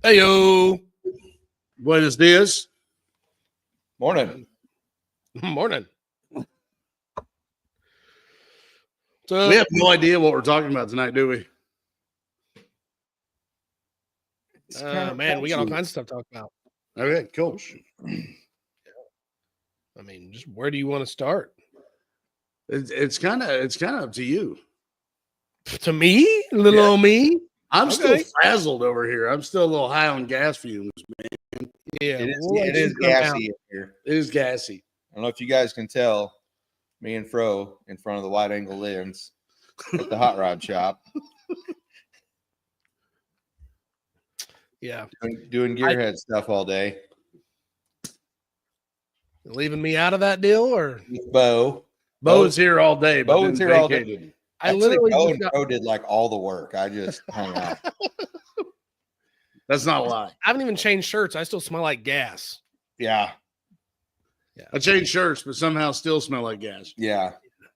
Heyo. Buenos dias. Morning. Morning. So We have no idea what we're talking about tonight, do we? man, we got all kinds of stuff to talk about. Okay, cool. I mean, just where do you want to start? It's kind of up to you. To me, little old me. I'm still Okay. frazzled over here. I'm still a little high on gas fumes. Yeah, It is gassy in here. It is gassy. I don't know if you guys can tell me and Fro in front of the wide angle lens at the hot rod shop Yeah, doing gearhead stuff all day. leaving me out of that deal, or With Bo. Bo's here all day. But Bo's then here all day. vacated. I Actually, literally Bo just and got, Fro did like all the work. I just hung out. That's not a lie. I haven't even changed shirts. I still smell like gas. Yeah. I changed shirts, but somehow still smell like gas. Yeah.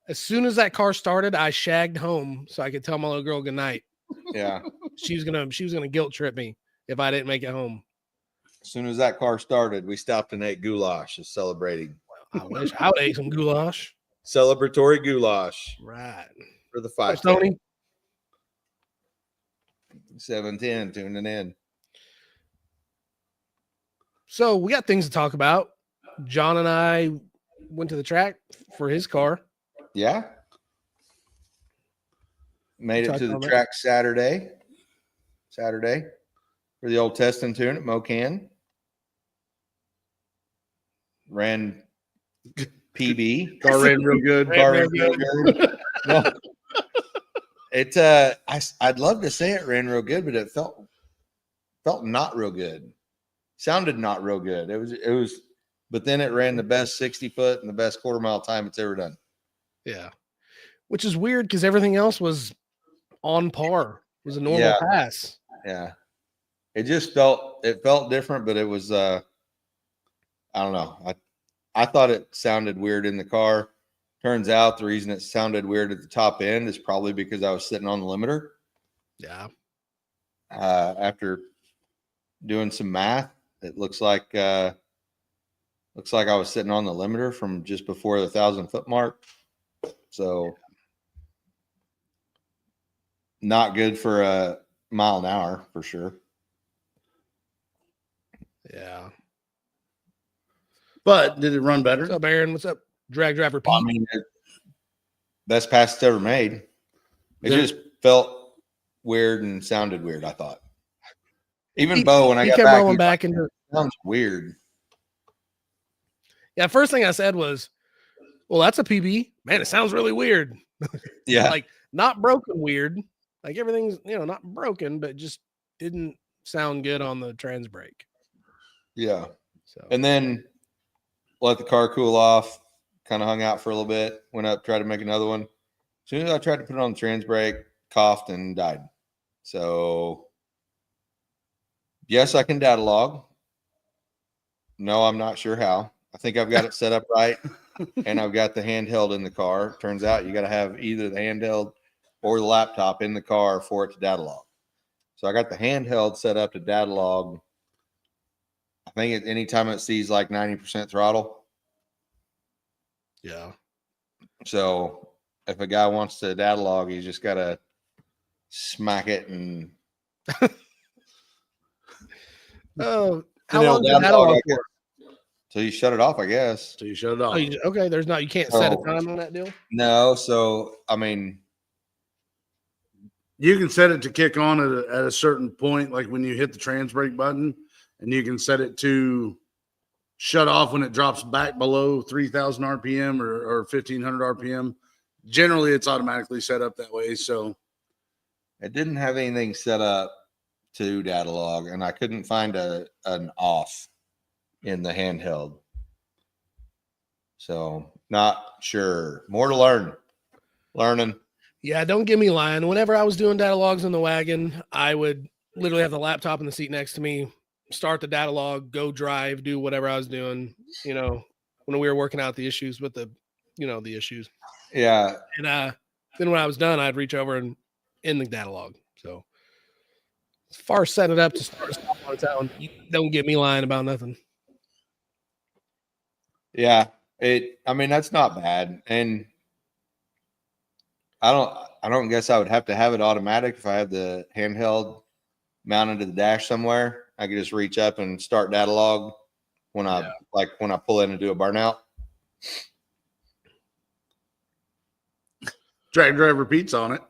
As soon as that car started, I shagged home so I could tell my little girl goodnight. Yeah. She was gonna guilt trip me if I didn't make it home. As soon as that car started, we stopped and ate goulash, as celebrating. I wish I would ate some goulash. Celebratory goulash Right. for the Thanks, 5 Tony. 710 tuning in. So we got things to talk about. John and I went to the track for his car. Yeah. Made it Talk to the on that. track Saturday for the old test and tune at Mocan. Ran PB. Car ran real good. Car ran real good. No. I'd love to say it ran real good, but it felt not real good. Sounded not real good. It was, but then it ran the best 60 foot and the best quarter mile time it's ever done. Yeah. Which is weird because everything else was on par. It was a normal Yeah. pass. Yeah. It felt different, but it was I don't know. I thought it sounded weird in the car. Turns out the reason it sounded weird at the top end is probably because I was sitting on the limiter. Yeah. After doing some math, it looks like I was sitting on the limiter from just before the 1,000-foot mark. So not good for a mile an hour for sure. Yeah. But did it run better? What's up, Aaron? What's up? Drag driver Pete. I mean, best pass it's ever made. It Yeah. just felt weird and sounded weird, I thought. Even He- Bo, when I he got kept back, rolling he's back like, into sounds weird. Yeah, first thing I said was, well, that's a PB. Man, it sounds really weird. Yeah. Like not broken weird. Like everything's, not broken, but just didn't sound good on the trans brake. Yeah. So And then let the car cool off, kind of hung out for a little bit, went up, tried to make another one. As soon as I tried to put it on the trans brake, coughed and died. So yes, I can data log. No, I'm not sure how. I think I've got it set up right. And I've got the handheld in the car. Turns out you got to have either the handheld or the laptop in the car for it to data log. So I got the handheld set up to data log. I think anytime it sees like 90% throttle. yeah. So if a guy wants to data log, he's just got to smack it and Oh, how it'll long did data that log, log I for? guess. So you shut it off, I guess. So you shut it off. Oh, okay, you can't set a Oh. time on that deal. No, so I mean, You can set it to kick on at a certain point, like when you hit the trans brake button, and you can set it to shut off when it drops back below 3,000 RPM or 1,500 RPM. Generally, it's automatically set up that way. So it didn't have anything set up to data log, and I couldn't find an off in the handheld. So not sure. More to learn. Learning. Yeah, don't get me lying. Whenever I was doing data logs in the wagon, I would literally have the laptop in the seat next to me, start the data log, go drive, do whatever I was doing, when we were working out the issues with the issues. Yeah. And then when I was done, I'd reach over and end the data log. So As far as setting it up to start a stop on town, you don't get me lying about nothing. Yeah, I mean, that's not bad. And I don't guess I would have to have it automatic if I had the handheld mounted to the dash somewhere. I could just reach up and start data log when I pull in and do a burnout. Drag driver Pete's on it.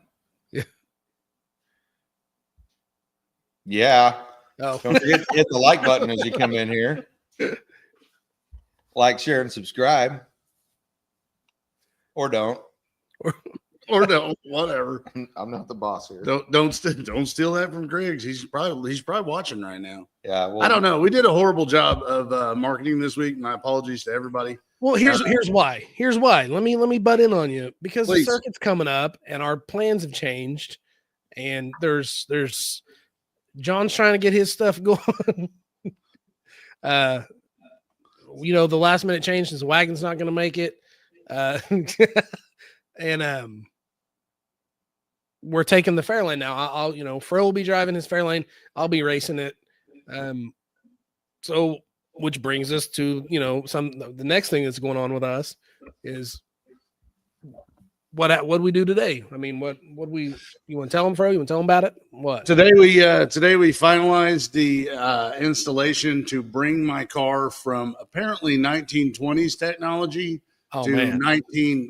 Yeah. Oh, Don't forget to hit the like button as you come in here. Like, share, and subscribe. Or don't. Or no, whatever. I'm not the boss here. Don't steal that from Griggs. He's probably watching right now. Yeah, well, I don't know. We did a horrible job of marketing this week. My apologies to everybody. well, here's why. Here's why. Let me butt in on you because Please. the circuit's coming up and our plans have changed, and there's John's trying to get his stuff going. You know, the last minute change since the wagon's not going to make it, and we're taking the Fairlane now. I'll you know, Fro will be driving his Fairlane. I'll be racing it. So, which brings us to, you know, the next thing that's going on with us is what we do today. I mean, you want to tell them, Fro? You want to tell them about it? What? Today we finalized the installation to bring my car from apparently 1920s technology to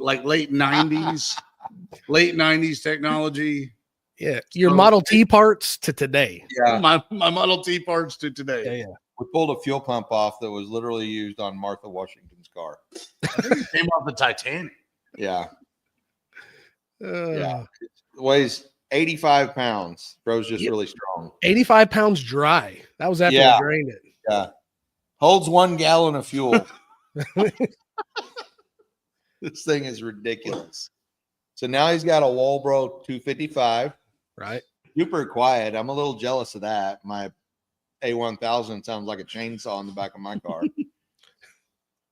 late 90s technology. Yeah, your Model T parts to today. yeah. My Model T parts to today. Yeah. We pulled a fuel pump off that was literally used on Martha Washington's car. I think it came off the Titanic. Yeah. Yeah. It weighs 85 pounds. Bro's just really strong. 85 pounds dry. That was after Yeah. we drained it. Yeah. Holds 1 gallon of fuel. This thing is ridiculous. So now he's got a Walbro 255. Right. Super quiet. I'm a little jealous of that. My A1000 sounds like a chainsaw in the back of my car.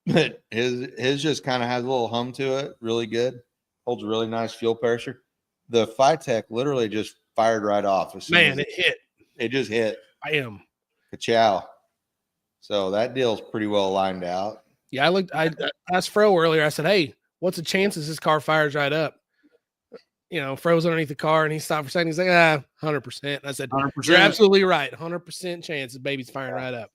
But his just kind of has a little hum to it. Really good. Holds a really nice fuel pressure. The Phytech literally just fired right off. Man, it hit. It just hit. Bam. Ka-chow. So that deal's pretty well lined out. Yeah, I asked Fro earlier. I said, hey, what's the chances this car fires right up? You know, Fro's underneath the car and he stopped for a second. He's like, 100%. I said, 100%. You're absolutely right. 100% chance the baby's firing right up.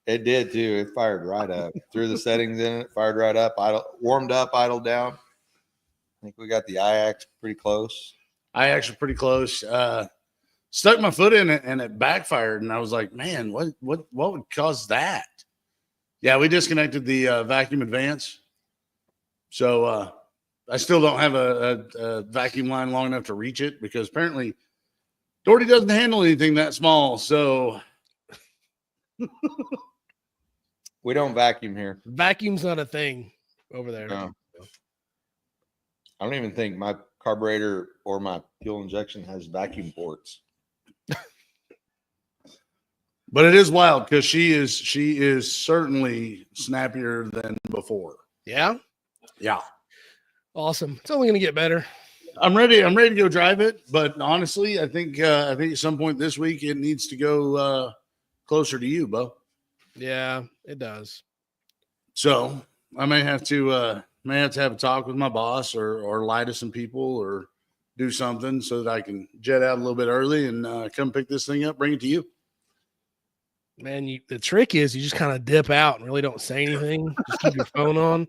It did too. It fired right up. Threw the settings in it, fired right up, warmed up, idled down. I think we got the IX pretty close. IX was pretty close. Stuck my foot in it and it backfired. And I was like, man, what would cause that? Yeah, we disconnected the vacuum advance. So I still don't have a vacuum line long enough to reach it because apparently Dorty doesn't handle anything that small. So We don't vacuum here. Vacuum's not a thing over there. No. I don't even think my carburetor or my fuel injection has vacuum ports. but it is wild because she is certainly snappier than before. Yeah? Yeah. Awesome. It's only going to get better. I'm ready to go drive it, but honestly, I think at some point this week it needs to go closer to you, Bo. Yeah, it does. So I may have to have a talk with my boss or lie to some people or do something so that I can jet out a little bit early and come pick this thing up, bring it to you. Man, the trick is you just kind of dip out and really don't say anything. Just keep your phone on.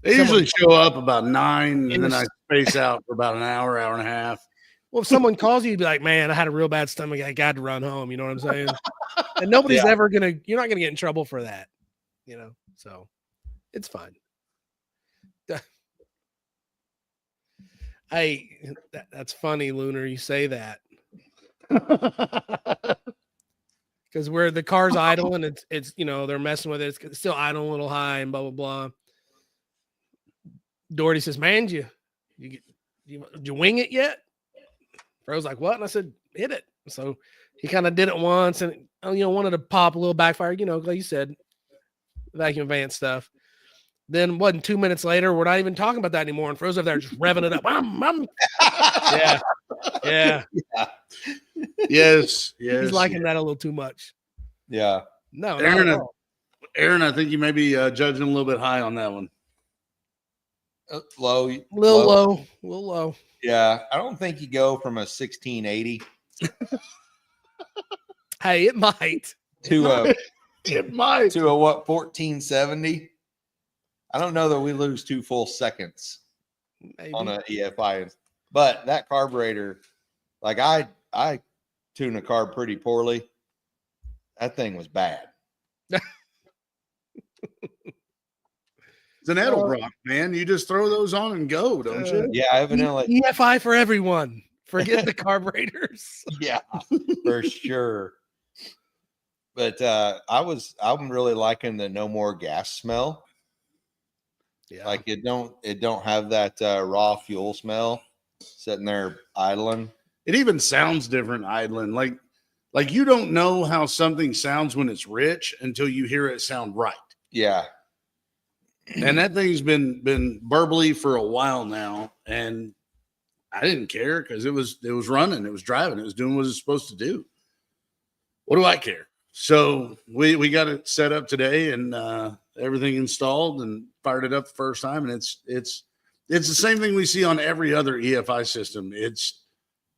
They usually show up about 9 and then I space out for about an hour and a half. Well, if someone calls you, you'd be like, man, I had a real bad stomach. I got to run home. You know what I'm saying? And nobody's ever you're not going to get in trouble for that, you know? So it's fine. Hey, that's funny, Lunar. You say that. Because where the car's idle and it's you know, they're messing with it. It's still idle a little high and blah, blah, blah. Dorty says, man, did you wing it yet? Bro's like, what? And I said, hit it. So he kind of did it once and, you know, wanted to pop a little backfire, you know, like you said, vacuum advance stuff. Then wasn't 2 minutes later, we're not even talking about that anymore. And Fro's over there just revving it up. Yeah. Yeah. Yes. He's liking that a little too much. Yeah. No, Aaron, I think you may be judging a little bit high on that one. Low. A little low. Yeah. I don't think you go from a 1680 Hey, it might. to a It might. to a what 1470. I don't know that we lose 2 full seconds Maybe. on an EFI, but that carburetor, like I tune a carb pretty poorly. That thing was bad. It's an Edelbrock, man. You just throw those on and go, don't you? Yeah, evidently. EFI for everyone. Forget the carburetors. Yeah, for sure. But I'm really liking the no more gas smell. Yeah. Like it don't have that raw fuel smell sitting there idling. It even sounds different idling. Like you don't know how something sounds when it's rich until you hear it sound right. Yeah. And that thing's been burbly for a while now, and I didn't care because it was running, it was driving, it was doing what it's supposed to do. What do I care? So we got it set up today and everything installed and fired it up the first time, and it's the same thing we see on every other EFI system. It's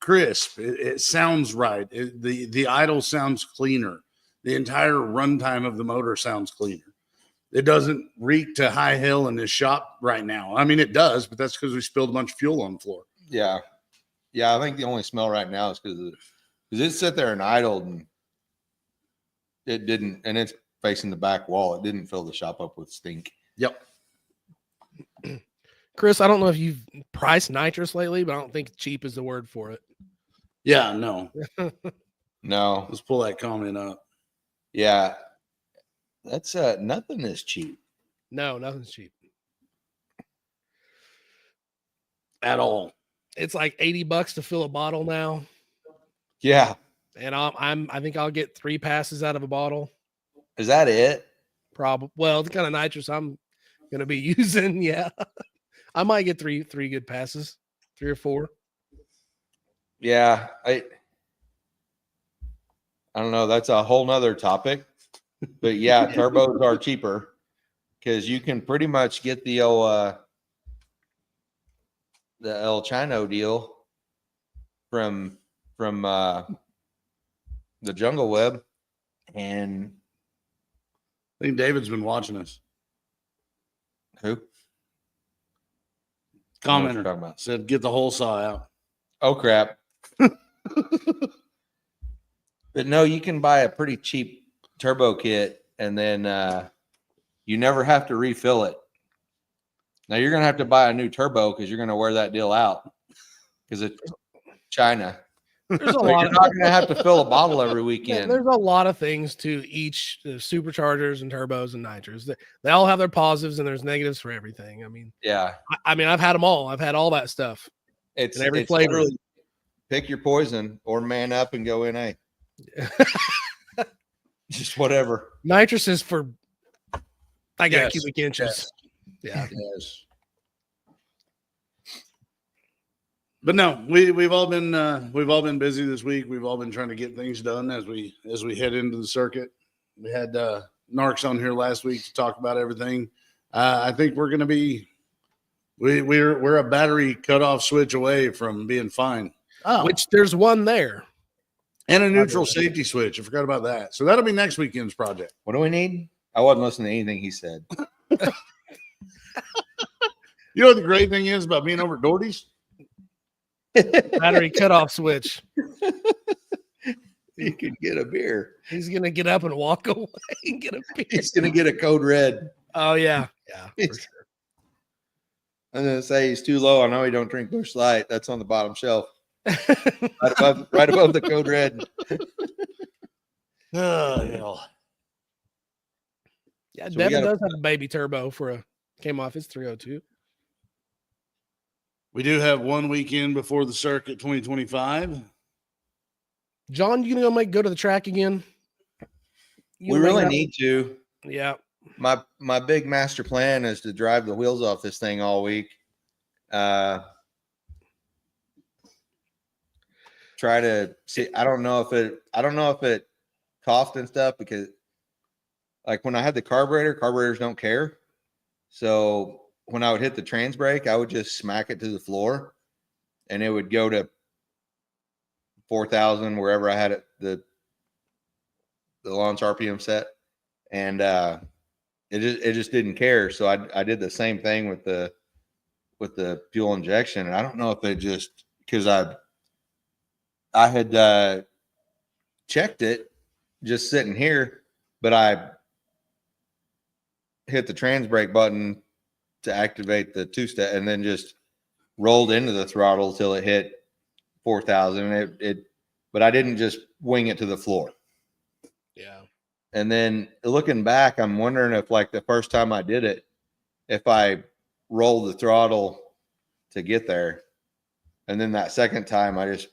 crisp. It sounds right. The idle sounds cleaner. The entire runtime of the motor sounds cleaner. It doesn't reek to high hell in this shop right now. I mean, it does, but that's because we spilled a bunch of fuel on the floor. Yeah. Yeah. I think the only smell right now is because it sat there and idled and it didn't, and it's facing the back wall. It didn't fill the shop up with stink. Yep. Chris, I don't know if you've priced nitrous lately, but I don't think cheap is the word for it. Yeah, no. No. Let's pull that comment up. Yeah. That's nothing is cheap. No, nothing's cheap At all. It's like $80 to fill a bottle now. Yeah. And I think I'll get 3 passes out of a bottle. Is that it? Probably. Well, the kind of nitrous I'm gonna be using, yeah. I might get three good passes, 3 or 4. Yeah. I don't know. That's a whole nother topic. But yeah, turbos are cheaper because you can pretty much get the El Chino deal from the Jungle Web, and I think David's been watching us. who? Commenter said, "Get the whole saw out." Oh crap! But no, you can buy a pretty cheap turbo kit, and then you never have to refill it. Now you're gonna have to buy a new turbo because you're gonna wear that deal out because it's China. There's You're not gonna have to fill a bottle every weekend. There's a lot of things to each superchargers and turbos and nitros. They all have their positives and there's negatives for everything. I mean, Yeah, I mean, I've had them all. I've had all that stuff. it's in every it's flavor. literally pick your poison or man up and go NA. Just whatever. Nitrous is for I got Yes. cubic inches. Yeah. Yes. But no, we've all been busy this week. We've all been trying to get things done as we head into the circuit. We had Narcs on here last week to talk about everything. I think we're going to be we're a battery cutoff switch away from being fine. Oh, Which there's one there. and a neutral safety switch. I forgot about that. So that'll be next weekend's project. What do we need? I wasn't listening to anything he said. You know what the great thing is about being over at Dorty's? Battery cutoff switch. You could get a beer. He's gonna get up and walk away and get a beer. He's gonna get a code red. Oh yeah, yeah, for sure. I'm gonna say he's too low. I know he don't drink Busch Light. That's on the bottom shelf, right above the code red. Oh, hell. Yeah, So Devin does have a baby turbo came off his 302. We do have one weekend before the circuit 2025. John, you gonna go to the track again? We really need to. Yeah, My big master plan is to drive the wheels off this thing all week. Try to see. I don't know if it coughed and stuff, because like when I had the carburetors don't care. So when I would hit the trans brake, I would just smack it to the floor and it would go to 4,000 wherever I had it, the launch RPM set. And it just didn't care. So I did the same thing with the fuel injection. And I don't know if it just, because I had checked it just sitting here, but I hit the trans brake button to activate the two-step and then just rolled into the throttle till it hit 4,000. But I didn't just wing it to the floor. Yeah. And then looking back, I'm wondering if, like, the first time I did it, if I rolled the throttle to get there, and then that second time I just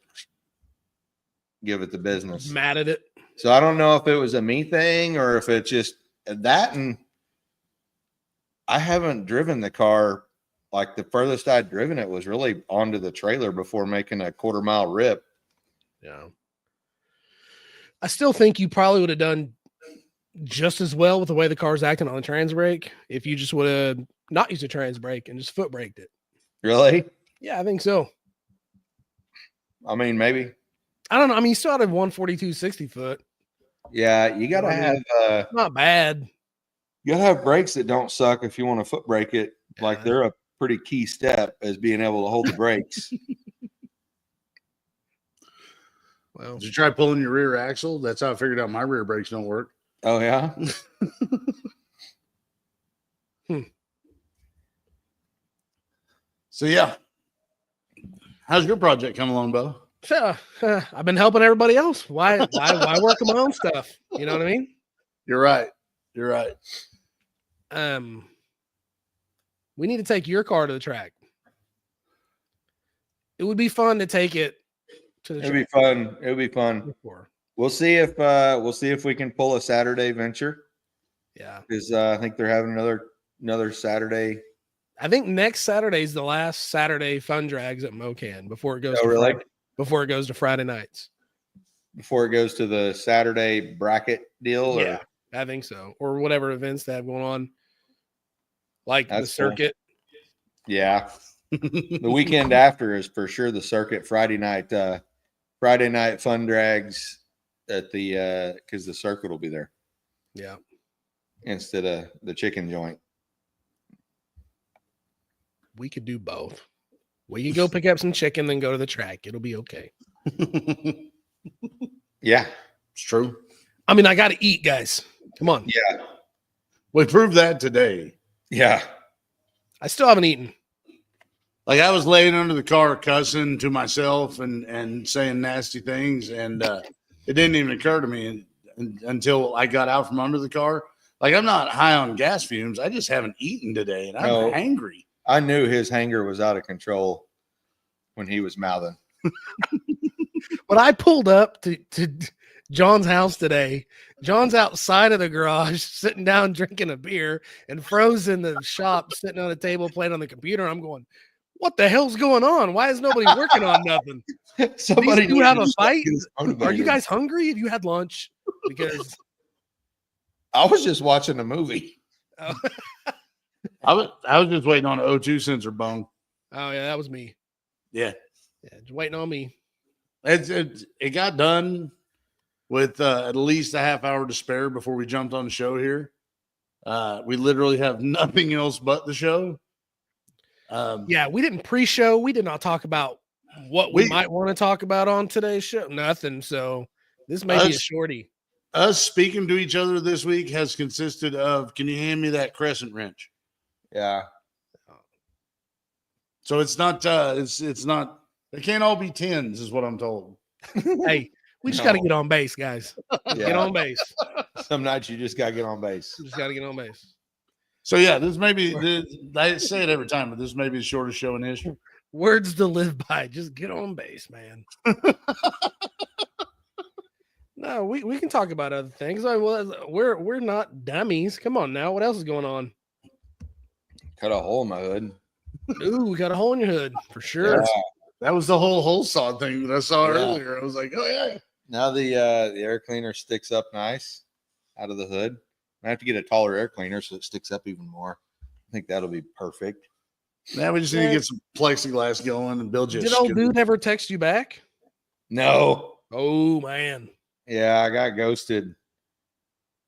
give it the business. Mad at it. So I don't know if it was a me thing or if it's just that. And I haven't driven the car. Like, the furthest I'd driven it was really onto the trailer before making a 1/4 mile rip. Yeah. I still think you probably would have done just as well with the way the car's acting on the trans brake if you just would have not used a trans brake and just foot braked it. Really? Yeah, I think so. I mean, maybe. I don't know. I mean, you still had a 142 60 foot. Yeah, you gotta have Not bad. you gotta have brakes that don't suck if you want to foot brake it. Yeah. Like, they're a pretty key step as being able to hold the brakes. Well, Did you try pulling your rear axle? That's how I figured out my rear brakes don't work. Oh yeah. So yeah, how's your project coming along, Bo? I've been helping everybody else. Why work on my own stuff? You know what I mean? You're right. You're right. We need to take your car to the track. It would be fun to take it to the It'd track. be fun. It would be fun. We'll see if we can pull a Saturday venture. Yeah. Because I think they're having another Saturday. I think next Saturday is the last Saturday fun drags at Mocan before it goes before it goes to Friday nights. Before it goes to the Saturday bracket deal? Yeah, I think so. Or whatever events they have going on. Like the circuit. Cool. Yeah. The weekend after is for sure the circuit. Friday night fun drags at the because the circuit will be there. Yeah. Instead of the chicken joint. We could do both. We could go pick up some chicken, then go to the track. It'll be okay. Yeah, it's true. I mean, I got to eat, guys. Come on. Yeah. We proved that today. Yeah. I still haven't eaten. Like, I was laying under the car cussing to myself and saying nasty things, and it didn't even occur to me until I got out from under the car. Like, I'm not high on gas fumes. I just haven't eaten today, and I'm hangry. I knew his hanger was out of control when he was mouthing. When I pulled up to John's house today, John's outside of the garage sitting down drinking a beer, and Fro's in the shop sitting on a table playing on the computer. I'm going, what the hell's going on? Why is nobody working on nothing? Somebody do have a fight? Are you guys hungry? Have you had lunch? Because I was just watching a movie. Oh. I was just waiting on an O2 sensor bone. Oh yeah, that was me. Yeah, just waiting on me. It got done with at least a half hour to spare before we jumped on the show here. We literally have nothing else but the show. Yeah, we didn't pre-show. We did not talk about what we might want to talk about on today's show. Nothing. So this may be a shorty. Us speaking to each other this week has consisted of, can you hand me that crescent wrench? Yeah. So it's not, it's not, it can't all be tens is what I'm told. Hey, we just got to get on base, guys. Yeah. Get on base. Some nights you just got to get on base. Just got to get on base. So yeah, this may be, I say it every time, but this may be the shortest show in history. Words to live by. Just get on base, man. No, we can talk about other things. We're not dummies. Come on now. What else is going on? Cut a hole in my hood. Ooh, we got a hole in your hood for sure. Yeah. That was the whole hole saw thing that I saw Yeah. earlier. I was like, oh yeah. Now the air cleaner sticks up nice out of the hood. I have to get a taller air cleaner so it sticks up even more. I think that'll be perfect. Now we just need to get some plexiglass going and build you. Did old dude ever text you back? No. Oh man. Yeah, I got ghosted.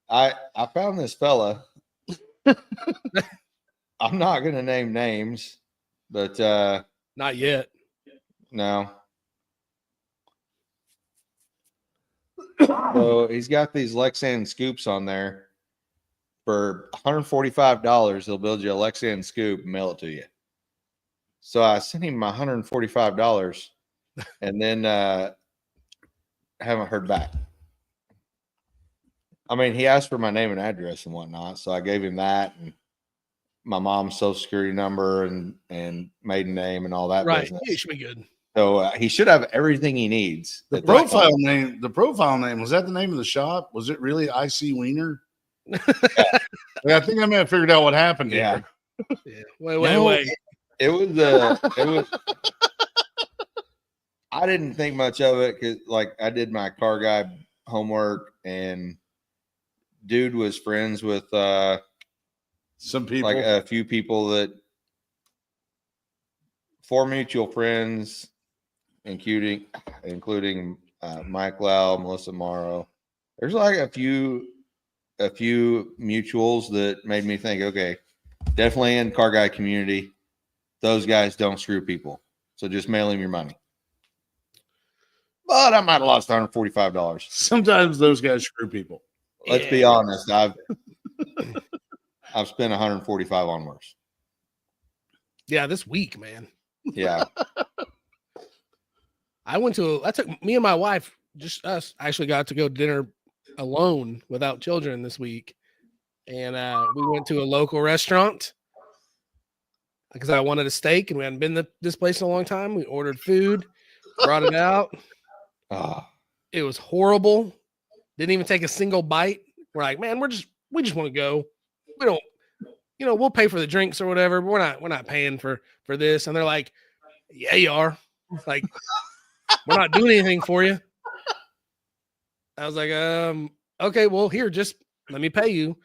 I found this fella. I'm not gonna name names, but Not yet. no. So he's got these Lexan scoops on there for $145. He'll build you a Lexan scoop and mail it to you. So I sent him my $145 and then haven't heard back. I mean, he asked for my name and address and whatnot, so I gave him that and my mom's social security number and maiden name and all that. Right. business. It should be good. So he should have everything he needs. The profile name. The profile name, was that the name of the shop? Was it really IC Wiener? Yeah, I think I may have figured out what happened. Yeah. Yeah. Wait. It was I didn't think much of it because like I did my car guy homework and dude was friends with Some people, like a few people that 4 mutual friends, including Mike Lau, Melissa Morrow. There's like a few mutuals that made me think, okay, definitely in car guy community, those guys don't screw people. So just mail him your money. But I might have lost $145. sometimes those guys screw people. Let's be honest. I've spent $145 on worse. Yeah, this week, man. Yeah. I took me and my wife, just us, actually got to go to dinner alone without children this week. And we went to a local restaurant because I wanted a steak and we hadn't been to this place in a long time. We ordered food, brought it out. Oh, It was horrible. Didn't even take a single bite. We're like, man, we just want to go. We don't, we'll pay for the drinks or whatever, but we're not paying for this. And they're like, yeah, you are. Like, we're not doing anything for you. I was like, okay, well, here, just let me pay you.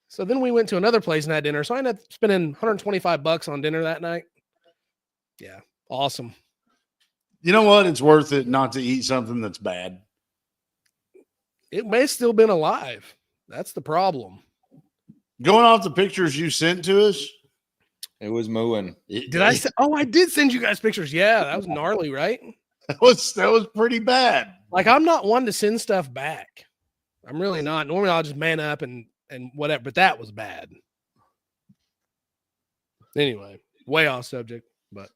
So then we went to another place and had dinner. So I ended up spending $125 on dinner that night. Yeah, awesome. You know what? It's worth it not to eat something that's bad. It may have still been alive. That's the problem. Going off the pictures you sent to us, it was mooing. Did I say? Oh, I did send you guys pictures. Yeah, that was gnarly, right? That was pretty bad. Like, I'm not one to send stuff back. I'm really not. Normally, I'll just man up and whatever. But that was bad. Anyway, way off subject. But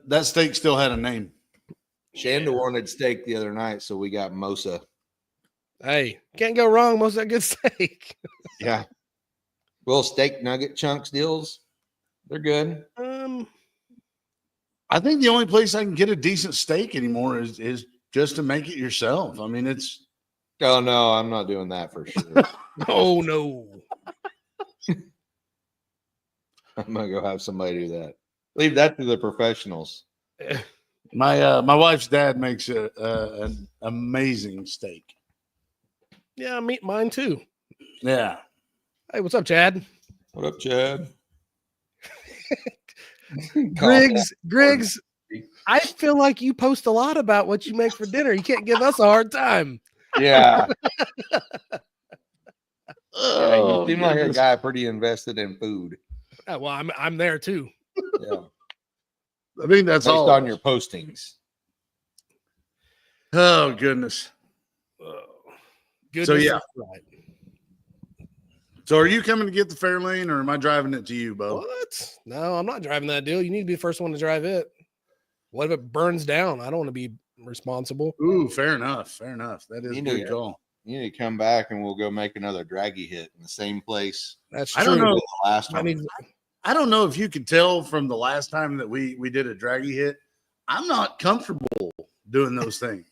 That steak still had a name. Shanda wanted steak the other night, so we got Mosa. hey, can't go wrong. Most of that good steak. Yeah. Little steak nugget chunks deals. They're good. I think the only place I can get a decent steak anymore is just to make it yourself. I mean, it's Oh no, I'm not doing that for sure. Oh no. I'm gonna go have somebody do that. Leave that to the professionals. my wife's dad makes an amazing steak. Yeah, mine too. Yeah. Hey, what's up, Chad? What up, Chad? Griggs, I feel like you post a lot about what you make for dinner. You can't give us a hard time. Yeah. Oh, You seem like a guy pretty invested in food. Well, I'm there too. Yeah. I think that's Based all on your postings. Oh goodness. Goodness So, yeah. is right. So are you coming to get the Fairlane or am I driving it to you, Bo? What? No, I'm not driving that deal. You need to be the first one to drive it. What if it burns down? I don't want to be responsible. Ooh, fair enough. Fair enough. That is a good call. You need to come back and we'll go make another draggy hit in the same place. That's I true. don't know. The last I time. mean, I don't know if you could tell from the last time that we did a draggy hit. I'm not comfortable doing those things.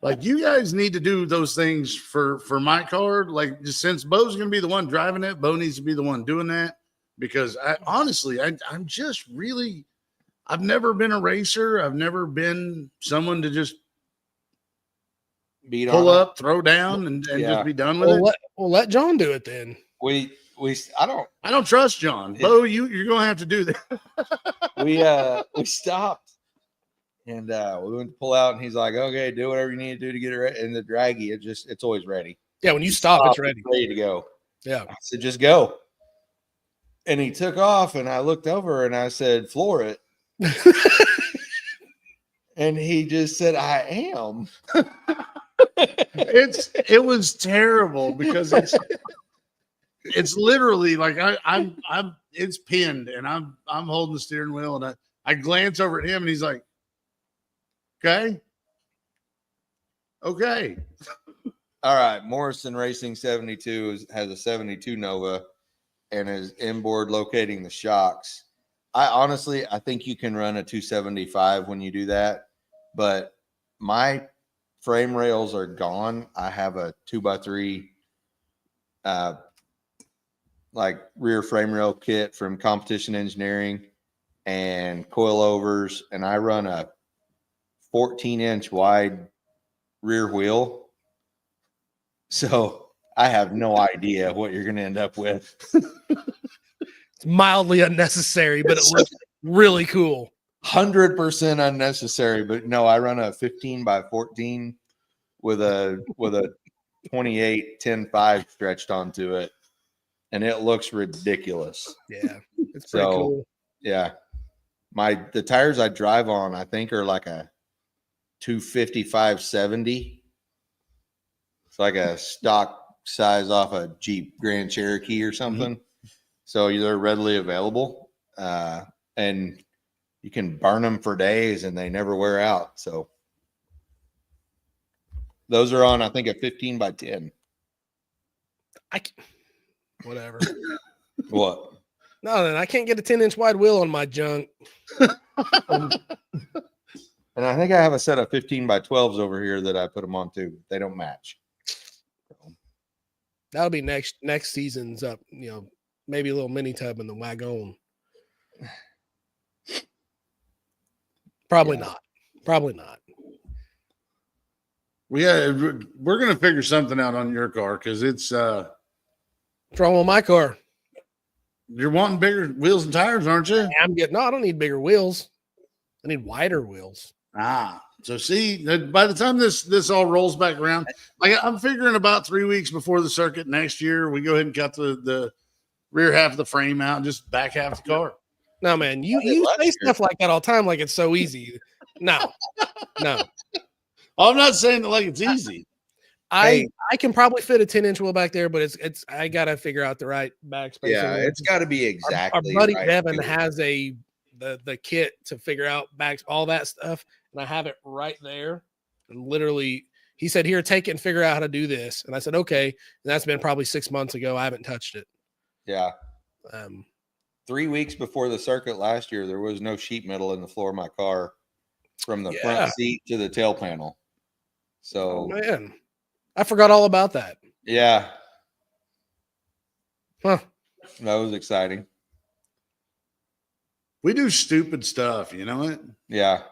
Like, you guys need to do those things for my car. Like, just since Bo's going to be the one driving it, Bo needs to be the one doing that. Because I'm just really, I've never been a racer. I've never been someone to just pull up, throw down, and just be done with it. Let John do it then. I don't trust John. Bo, you're going to have to do that. We stopped. And we went to pull out, and he's like, "Okay, do whatever you need to do to get it ready." And the draggy, it's always ready. Yeah, when you stop, it's ready. Ready to go. Yeah. I said, "Just go." And he took off, and I looked over, and I said, "Floor it." And he just said, "I am." It was terrible because it's literally like I'm it's pinned, and I'm holding the steering wheel, and I glance over at him, and he's like, Okay. All right. Morrison Racing 72 has a 72 Nova and is inboard locating the shocks. I think you can run a 275 when you do that, but my frame rails are gone. I have a 2x3 like rear frame rail kit from Competition Engineering and coilovers, and I run a 14-inch wide rear wheel. So I have no idea what you're going to end up with. It's mildly unnecessary, but it looks really cool. 100% unnecessary, but no, I run a 15x14 with a 28 10.5 stretched onto it, and it looks ridiculous. Yeah, it's pretty cool. Yeah, the tires I drive on, I think, are like a 255/70. It's like a stock size off a Jeep Grand Cherokee or something. Mm-hmm. So they're readily available, and you can burn them for days and they never wear out. So those are on, I think, a 15x10. Whatever. What? No, then I can't get a 10-inch wide wheel on my junk. And I think I have a set of 15x12s over here that I put them on too. They don't match. That'll be next season's up. Maybe a little mini tub in the wagon. Probably not. We're gonna figure something out on your car because it's what's wrong with my car? You're wanting bigger wheels and tires, aren't you? I don't need bigger wheels. I need wider wheels. So see, by the time this all rolls back around, like I'm figuring about 3 weeks before the circuit next year, we go ahead and cut the rear half of the frame out and just back half the car. No, man, you say stuff like that all the time, like it's so easy. No. I'm not saying that like it's easy. I can probably fit a 10-inch wheel back there, but it's I gotta figure out the right back space. Yeah, it's got to be exactly. Our buddy Devin has the kit to figure out backs, all that stuff, and I have it right there. And literally, he said, "Here, take it and figure out how to do this." And I said, "Okay." And that's been probably 6 months ago. I haven't touched it. Yeah. 3 weeks before the circuit last year, there was no sheet metal in the floor of my car from the front seat to the tail panel. So, man, I forgot all about that. Yeah. Huh. That was exciting. We do stupid stuff, you know it? Yeah.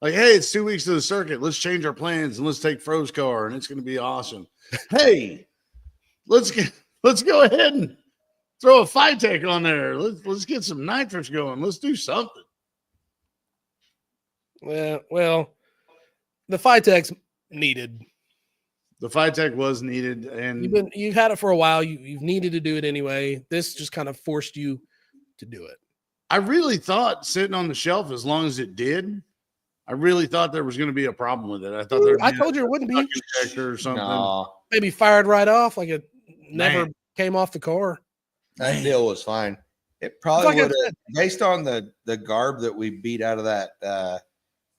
Like, hey, it's 2 weeks to the circuit. Let's change our plans and let's take Fro's car and it's going to be awesome. Hey, let's go ahead and throw a Phytech on there. Let's get some nitrous going. Let's do something. Well, the Phytech's needed. The Phytech was needed, and you've had it for a while. You've needed to do it anyway. This just kind of forced you to do it. I really thought sitting on the shelf as long as it did, I really thought there was going to be a problem with it. I told you it wouldn't be or something. No. Maybe fired right off, like it never came off the car. That deal was fine. It probably would have, based on the garb that we beat out of that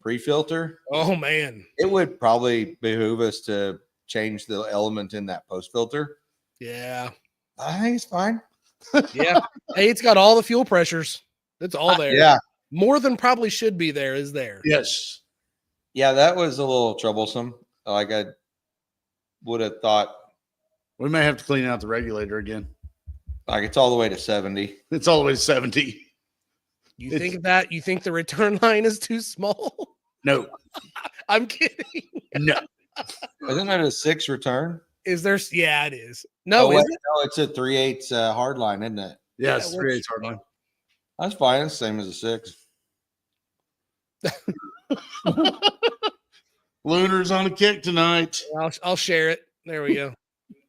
pre-filter. Oh man, it would probably behoove us to change the element in that post filter. Yeah, I think it's fine. Yeah, hey, it's got all the fuel pressures. It's all there. Yeah, more than probably should be there is there. Yes. Yeah, that was a little troublesome. Like I would have thought, We may have to clean out the regulator again. like it's all the way to 70. It's always 70. You think of that? You think the return line is too small? No, I'm kidding. no. Isn't it a 6 return? Is there? Yeah, it is. No, wait, is it? no, it's a 3/8 hard line, isn't it? Yeah, it's Yeah, 3/8 hard line. That's fine. It's the same as a 6. Lunar's on a kick tonight. I'll share it. There we go.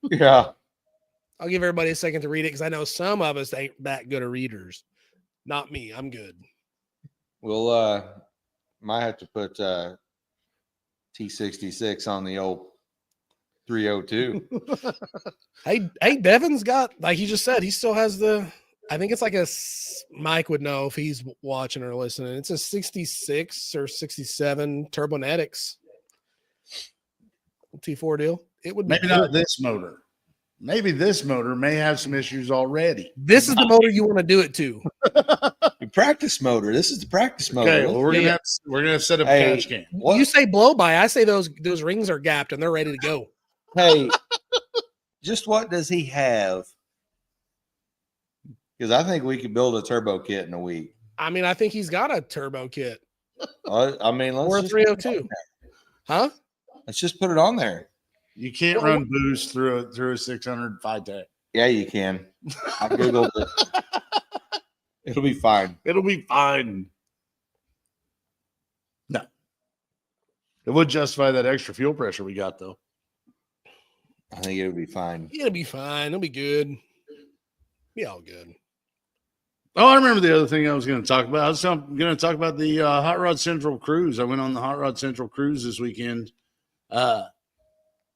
Yeah. I'll give everybody a second to read it because I know some of us ain't that good of readers. Not me. I'm good. We'll might have to put T66 on the old 302. Hey, Devin's got, like he just said, he still has the, I think it's like Mike would know if he's watching or listening. It's a 66 or 67 Turbonetics T4 deal. It would be Maybe not this motor. Maybe this motor may have some issues already. This is the motor you want to do it to. The practice motor. This is the practice motor. Okay, well, we're gonna set up a catch can. What? You say blow by. I say those rings are gapped and they're ready to go. Hey, just what does he have? Because I think we could build a turbo kit in a week. I mean, I think he's got a turbo kit. I mean, Or a 302. Huh? Let's just put it on there. You can't run boost through a 600 5-tech. Yeah, you can. I googled it. It'll be fine. It'll be fine. No. It would justify that extra fuel pressure we got, though. I think it'll be fine. It'll be fine. It'll be good. Be all good. Oh, I remember the other thing I was going to talk about. I was going to talk about the Hot Rod Central cruise. I went on the Hot Rod Central cruise this weekend.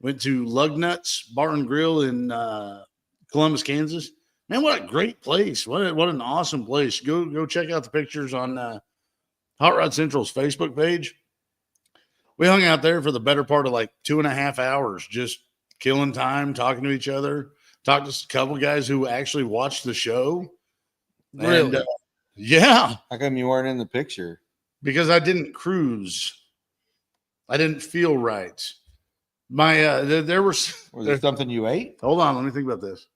Went to Lugnuts Bar and Grill in Columbus, Kansas. Man, what a great place. What an awesome place. Go check out the pictures on Hot Rod Central's Facebook page. We hung out there for the better part of like 2.5 hours, just killing time, talking to each other. Talked to a couple guys who actually watched the show. Really? And, yeah. How come you weren't in the picture? Because I didn't cruise. I didn't feel right. My there was Was there something you ate? hold on, let me think about this.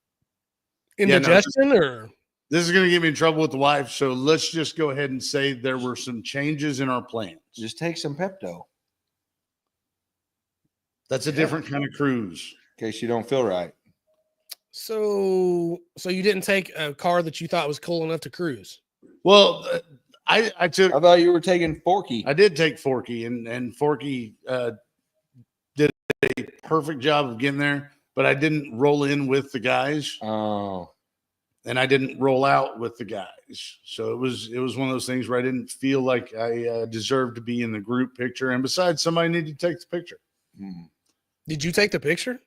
Indigestion or This is going to get me in trouble with the wife, so let's just go ahead and say there were some changes in our plans. Just take some Pepto That's a different kind of cruise. in case you don't feel right. so you didn't take a car that you thought was cool enough to cruise. Well, I took I thought you were taking Forky. I did take Forky, and Forky did a perfect job of getting there, but I didn't roll in with the guys. Oh, And I didn't roll out with the guys. So it was one of those things where I didn't feel like I deserved to be in the group picture. And besides, somebody needed to take the picture. Did you take the picture?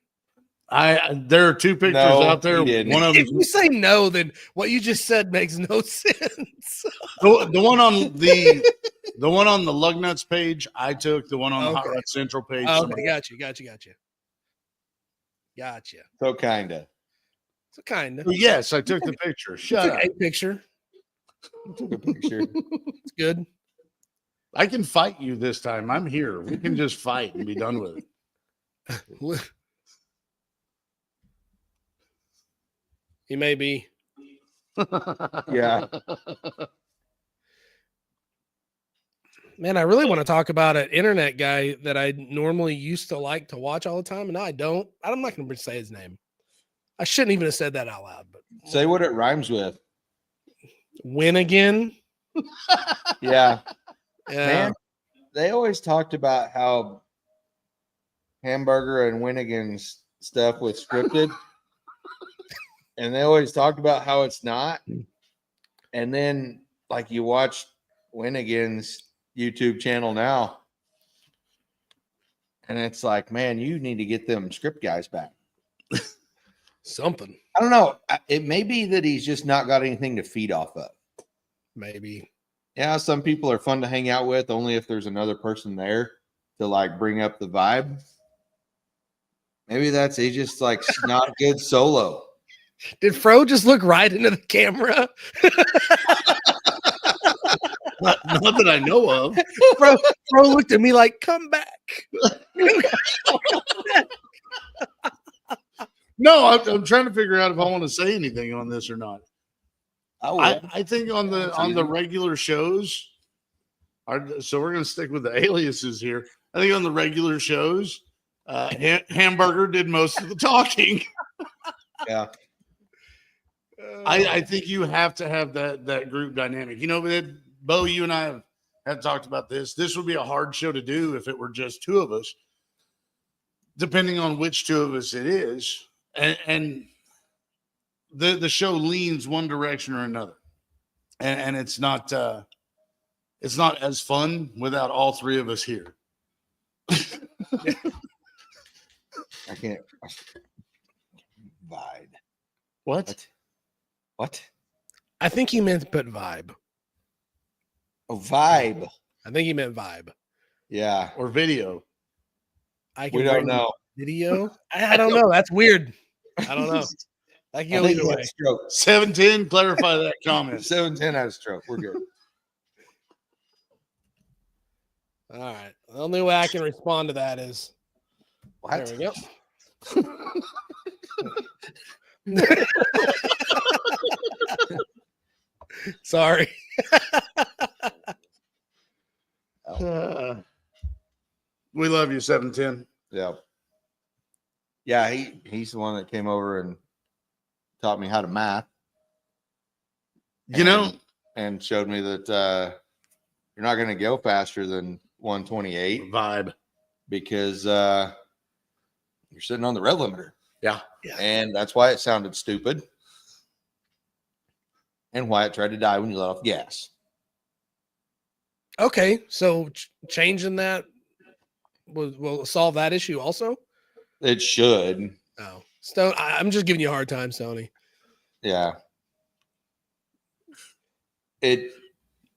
There are two pictures No, out there. he didn't. One of If them, you say no, then what you just said makes no sense. the one on the Lugnuts page, I took. The one on the Hot Okay. Rod Central page. Okay, somebody- gotcha. so kinda. So kind of. Well, yes, I took the picture. Shut up. A picture. Took a picture. It's good. I can fight you this time. I'm here. We can just fight and be done with it. He may be. Yeah. Man, I really want to talk about an internet guy that I normally used to like to watch all the time, and now I don't. I'm not going to say his name. I shouldn't even have said that out loud, but Say what it rhymes with. win again. Yeah. Yeah. Man, they always talked about how Hamburger and Winnigan's stuff was scripted. And they always talked about how it's not. And then, like, you watch Winnigan's YouTube channel now, and it's like, man, you need to get them script guys back. Something. I don't know. It may be that he's just not got anything to feed off of. Maybe. Yeah, some people are fun to hang out with only if there's another person there to like bring up the vibe. Maybe he's just like not good solo. Did Fro just look right into the camera? Not that I know of. Bro looked at me like, come back. No, I'm trying to figure out if I want to say anything on this or not. I think on the regular shows, so we're going to stick with the aliases here. I think on the regular shows, Hamburger did most of the talking. Yeah. I think you have to have that group dynamic. You know, Bo, you and I have talked about this. This would be a hard show to do if it were just two of us, depending on which two of us it is. And the show leans one direction or another. And it's not as fun without all three of us here. I can't. Vibe. What? I think he meant to put vibe. Oh, vibe. I think he meant vibe. Yeah. Or video. We don't know. Video? I don't know. That's weird. I don't know. I can go either way. 710, clarify that comment. 710 had a stroke. We're good. All right. The only way I can respond to that is What? there we go. Sorry. We love you, 710. Yeah. Yeah, he's the one that came over and taught me how to math. And showed me that you're not going to go faster than 128 vibe because you're sitting on the rev limiter. Yeah. And that's why it sounded stupid. And why it tried to die when you let off gas. Okay, so changing that will solve that issue also? It should. Oh, Stone, I'm just giving you a hard time, Stoney. Yeah. It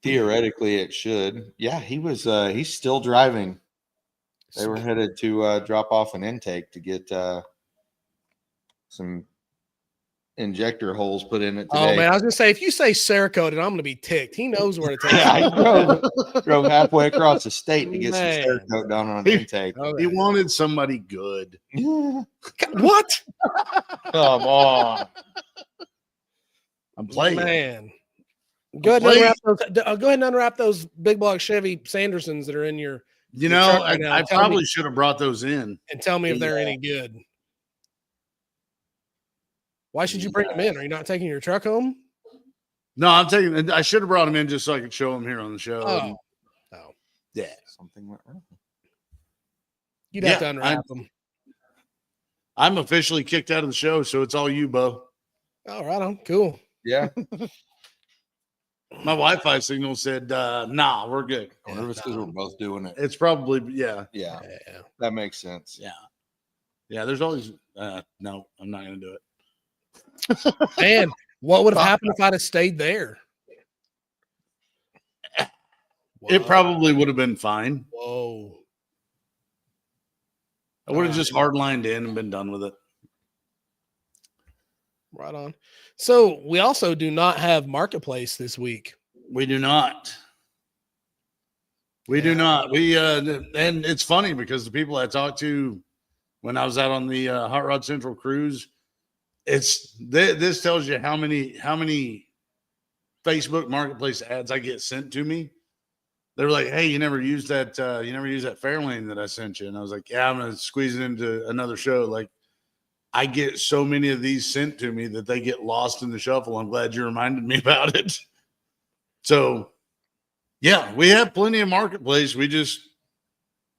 theoretically it should. Yeah, he's still driving. They were headed to drop off an intake to get some injector holes put in it today. Oh man, I was gonna say if you say Cerakote, I'm gonna be ticked. He knows where to take it. drove halfway across the state to get some Cerakote done on an intake. He wanted somebody good. What? Come on. I'm playing. Man. Go ahead and unwrap those big block Chevy Sandersons that are in your truck right now. I probably should have brought those in. And tell me if they're any good. Why should you bring them in? Are you not taking your truck home? No, I should have brought them in just so I could show them here on the show. Oh. Yeah. Something went wrong. You'd have to unwrap them. I'm officially kicked out of the show, so it's all you, Bo. Oh, right on. Cool. Yeah. My Wi-Fi signal said, nah, we're good. I wonder if it's because we're both doing it. It's probably, yeah. That makes sense. Yeah. Yeah, there's always, no, I'm not going to do it. Man, what would have happened if I'd have stayed there? It probably would have been fine. Whoa. I would have just hardlined in and been done with it. Right on. So we also do not have Marketplace this week. We do not. We do not. And it's funny because the people I talked to when I was out on the Hot Rod Central cruise, this tells you how many Facebook Marketplace ads I get sent to me. They were like, "Hey, you never used that Fairlane that I sent you," and I was like, "Yeah, I'm gonna squeeze it into another show." Like, I get so many of these sent to me that they get lost in the shuffle. I'm glad you reminded me about it. So, yeah, we have plenty of Marketplace. We just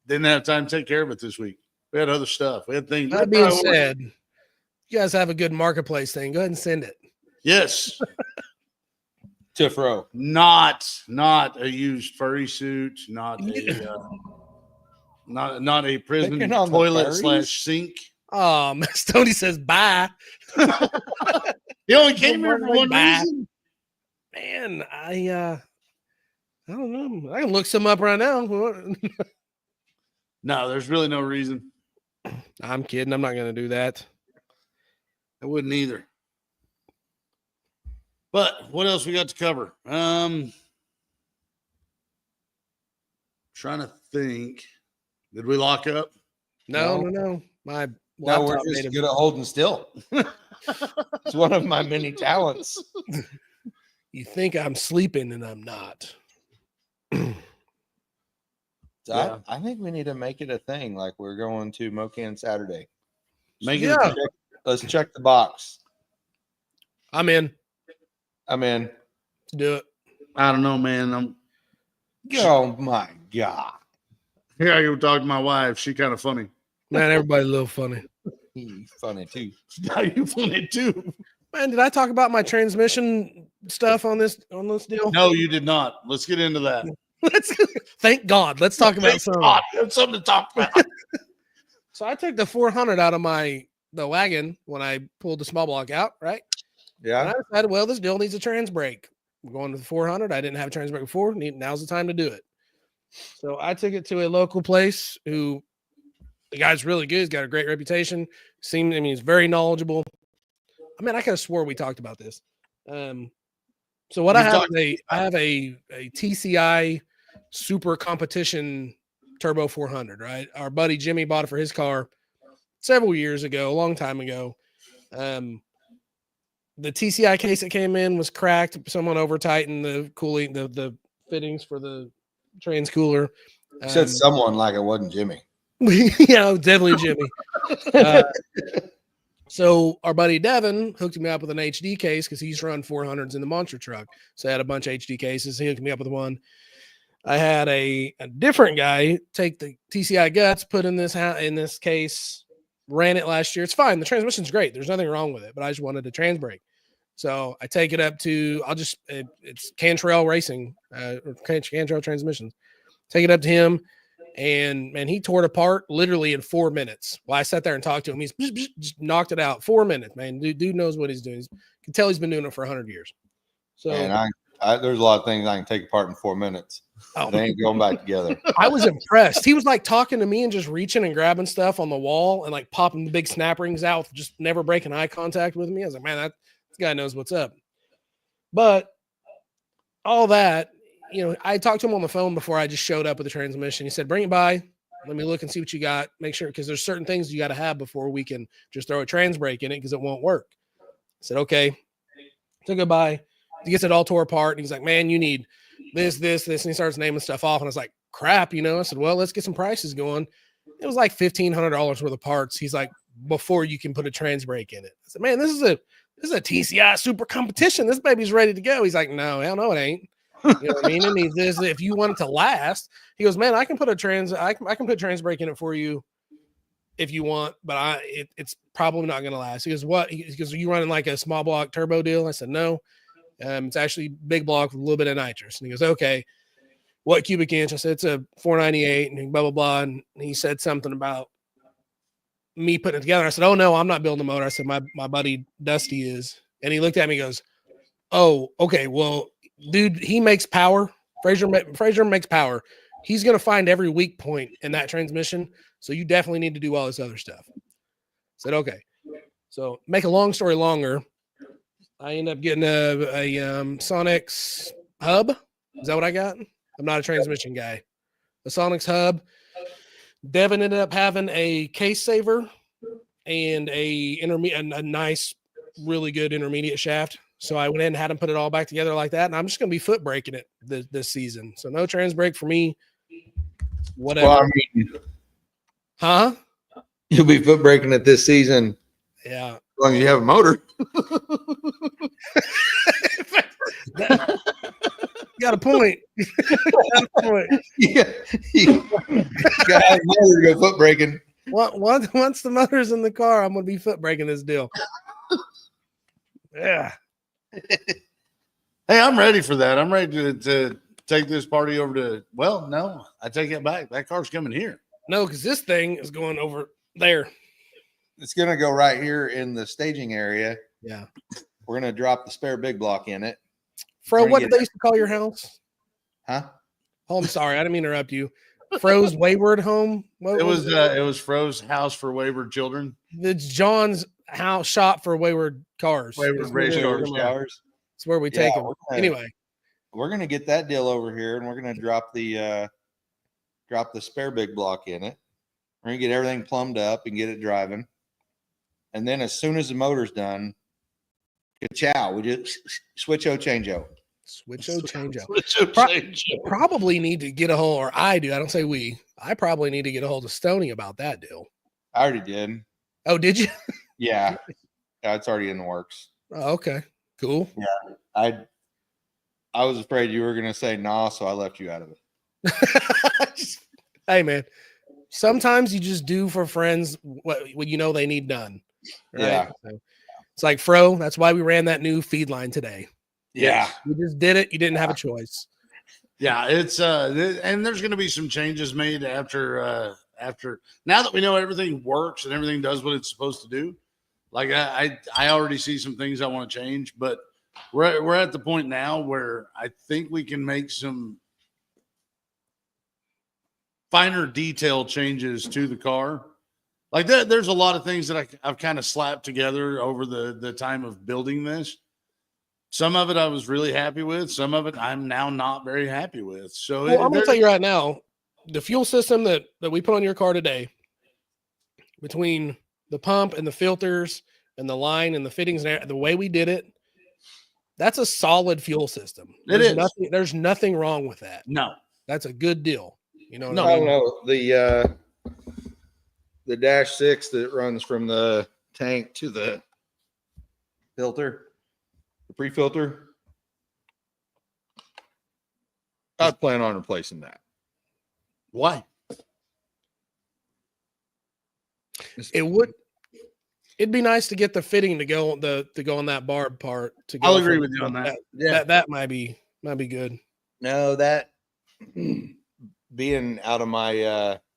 didn't have time to take care of it this week. We had other stuff. We had things. That being said, you guys have a good Marketplace thing. Go ahead and send it. Yes. To Fro. Not a used furry suit, not a prison toilet / sink. Stoney says bye. He only came here for one reason. Man, I don't know. I can look some up right now. No, there's really no reason. I'm kidding. I'm not going to do that. I wouldn't either. But what else we got to cover? Trying to think. Did we lock up? No. My No, we're laptop made just a- good at holding still. It's one of my many talents. You think I'm sleeping and I'm not. So Yeah. I think we need to make it a thing. Like we're going to Mocan Saturday. Make Yeah. it. Let's check the box. I'm in. I'm in. Let's do it. I don't know, man. Oh my God. Here I go talk to my wife. She kind of funny. Man, everybody's a little funny. He's funny too. Now you funny too. Man, did I talk about my transmission stuff on this deal? No, you did not. Let's get into that. Thank God. Let's talk about Thank some. God, there's something to talk about. So I took the 400 out of the wagon when I pulled the small block out, right? And Yeah. I decided, well, this deal needs a trans brake. We're going to the 400. I didn't have a trans brake before. Now's the time to do it. So I took it to a local place who the guy's really good. He's got a great reputation. He's very knowledgeable. I mean, I could have swore we talked about this. So what I have a TCI super competition turbo 400, right? Our buddy Jimmy bought it for his car several years ago, a long time ago. The TCI case that came in was cracked. Someone over tightened the cooling, the fittings for the trans cooler. You said someone like it wasn't Jimmy. Yeah, definitely Jimmy. So our buddy Devin hooked me up with an HD case because he's run 400s in the monster truck. So I had a bunch of HD cases. He hooked me up with one. I had a different guy take the TCI guts, put in this case, ran it last year. It's fine. The transmission's great. There's nothing wrong with it, but I just wanted a trans brake. So I take it up to, it's Cantrell Racing, or Cantrell Transmissions. Take it up to him, and man, he tore it apart literally in 4 minutes. While I sat there and talked to him, he's just knocked it out. 4 minutes, man. Dude knows what he's doing. You can tell he's been doing it for 100 years. So, and there's a lot of things I can take apart in 4 minutes. oh, They ain't going back together. I was impressed. He was like talking to me and just reaching and grabbing stuff on the wall and like popping the big snap rings out, just never breaking eye contact with me. I was like, man, this guy knows what's up. But all that, I talked to him on the phone before I just showed up with the transmission. He said, bring it by. Let me look and see what you got. Make sure, because there's certain things you got to have before we can just throw a trans brake in it because it won't work. I said, okay. Took it by. He gets it all tore apart. And he's like, man, you need this. And he starts naming stuff off. And I was like, crap, I said, well, let's get some prices going. It was like $1,500 worth of parts. He's like, before you can put a trans brake in it. I said, man, this is a TCI super competition. This baby's ready to go. He's like, no, hell no, it ain't. You know what I mean? It needs this. If you want it to last, he goes, man, I can put trans brake in it for you if you want, but it's probably not going to last. He goes, what? He goes, are you running like a small block turbo deal? I said, no. It's actually big block with a little bit of nitrous. And he goes, okay, what cubic inch? I said, it's a 498 and blah, blah, blah. And he said something about me putting it together. I said, oh no, I'm not building a motor. I said, my buddy Dusty is. And he looked at me and goes, oh, okay, well, dude, he makes power. Frazier makes power. He's going to find every weak point in that transmission. So you definitely need to do all this other stuff. I said, okay. So make a long story longer, I end up getting a Sonics hub. Is that what I got? I'm not a transmission guy. The Sonics hub. Devin ended up having a case saver and a nice, really good intermediate shaft. So I went in and had him put it all back together like that. And I'm just going to be foot braking it this season. So no trans brake for me. Whatever. Well, I mean, huh? You'll be foot braking it this season. Yeah. As long as you have a motor. Got a point. Yeah. You got to have a motor to go foot braking. Once the motor's in the car, I'm going to be foot braking this deal. Yeah. Hey, I'm ready for that. I'm ready to take this party over to, well, no, I take it back. That car's coming here. No, because this thing is going over there. It's going to go right here in the staging area. Yeah. We're going to drop the spare big block in it. Fro, what did they used to call your house? Huh? Oh, I'm sorry. I didn't mean to interrupt you. Fro's Wayward Home? It was Fro's house for wayward children. It's John's house shop for wayward cars. Wayward race cars. It's where we take them. Anyway. We're going to get that deal over here, and we're going to drop the drop the spare big block in it. We're going to get everything plumbed up and get it driving. And then as soon as the motor's done, ka-chow, we just switch-o, change-o. Switch-o, change-o. Switch-o, change-o. Probably need to get a hold, or I do. I don't say we. I probably need to get a hold of Stoney about that deal. I already did. Oh, did you? Yeah. It's already in the works. Oh, okay. Cool. Yeah. I was afraid you were going to say nah, so I left you out of it. Hey, man. Sometimes you just do for friends what you know they need done. Right? Yeah. So it's like Fro. That's why we ran that new feed line today. Yeah. You just did it. You didn't have a choice. Yeah, it's and there's going to be some changes made after now that we know everything works and everything does what it's supposed to do. Like I already see some things I want to change, but we're at the point now where I think we can make some finer detail changes to the car. Like there's a lot of things that I've kind of slapped together over the time of building this. Some of it I was really happy with. Some of it I'm now not very happy with. So I'm going to tell you right now, the fuel system that we put on your car today, between the pump and the filters and the line and the fittings and the way we did it, that's a solid fuel system. There's nothing wrong with that. No. That's a good deal. You know, I don't know. The dash 6 that runs from the tank to the filter, the pre-filter, I plan on replacing that. Why? It'd be nice to get the fitting to go on that barb part. I'll agree with you on that. Yeah, that might be good. No, that being out of my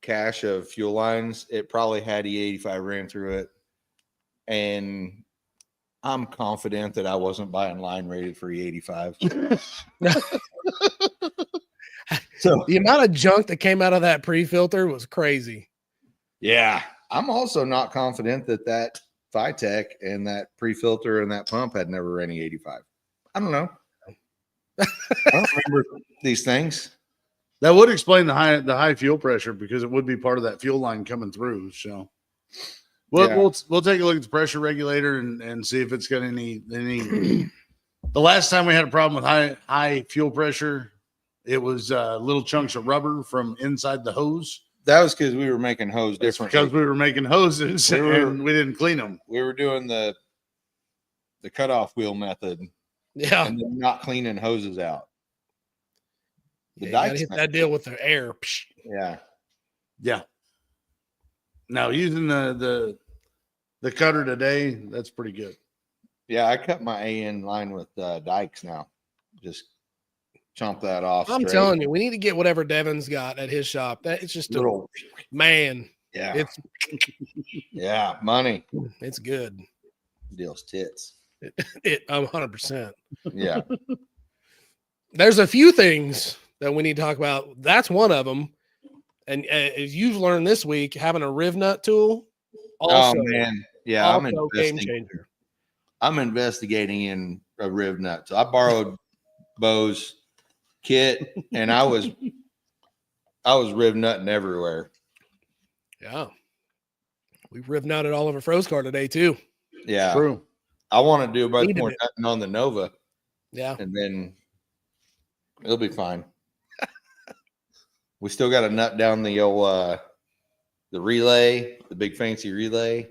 cache of fuel lines, it probably had E85 ran through it, and I'm confident that I wasn't buying line rated for E85. So the amount of junk that came out of that pre-filter was crazy. Yeah, I'm also not confident that Phytech and that pre-filter and that pump had never ran E85. I don't know. I don't remember these things. That would explain the high fuel pressure, because it would be part of that fuel line coming through. So we'll take a look at the pressure regulator and see if it's got any. The last time we had a problem with high fuel pressure, it was little chunks of rubber from inside the hose. That was because we were making hose differently. Because we were making hoses and we didn't clean them. We were doing the cutoff wheel method. Yeah. And then not cleaning hoses out. You gotta hit that deal with the air. Yeah. Yeah. Now using the cutter today, that's pretty good. Yeah, I cut my A in line with Dykes now. Just chomp that off. I'm telling you, we need to get whatever Devin's got at his shop. That it's just little man. Yeah. It's money. It's good. Deals tits. It 100%. Yeah. There's a few things that we need to talk about. That's one of them. And as you've learned this week, having a riv nut tool. Also, oh man, yeah, also game changer. I'm investigating in a riv nut. So I borrowed Bo's kit, and I was riv nutting everywhere. Yeah, we've riv nutted all over Fro's car today too. Yeah, true. I want to do a bunch more nutting on the Nova. Yeah, and then it'll be fine. We still got to nut down the old the relay, the big fancy relay,